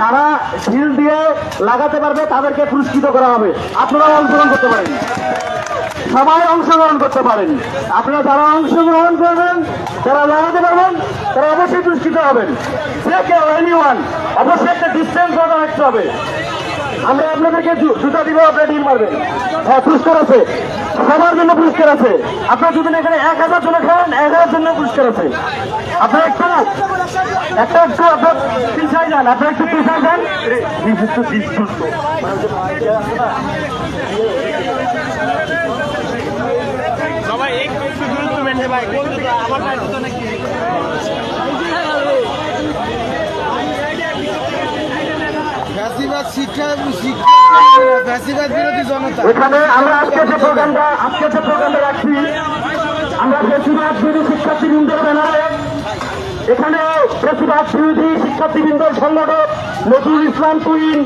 যারা ঢিল দিয়ে লাগাতে পারবে তাদেরকে পুরস্কৃত করা হবে। আপনারাও অংশগ্রহণ করতে পারেন, সবাই অংশগ্রহণ করতে পারেন। আপনারা যারা অংশগ্রহণ করবেন, যারা লাগাতে পারবেন, তারা অবশ্যই পুরস্কৃত হবেন। যে কেউ এনিওয়ান অবশ্যই একটা ডিস্টেন্স বজায় রাখতে হবে। আমরা আপনাদেরকে জুতা দিব, আপনি ঢিল মারবেন। হ্যাঁ, পুরস্কার আছে, সবার জন্য পুরস্কার আছে। আপনার যদি এখানে 1000 জন খান, 1000 জন্য পুরস্কার আছে। আপনার একটু আপনার পিছায় যান, আপনার একটু পিছায় যান। সবাই একটু গুরুত্ব মেনে ভাই, আমার দায়িত্ব নাকি? এখানে আমরা আজকে যে প্রোগ্রামটা রাখছি, আমরা বেশিরভাগ বিরোধী শিক্ষার্থীবৃন্দের ব্যানারে এখানে বেশিরভাগ বিরোধী শিক্ষার্থীবৃন্দের সংগঠক নজরুল ইসলাম তুহিন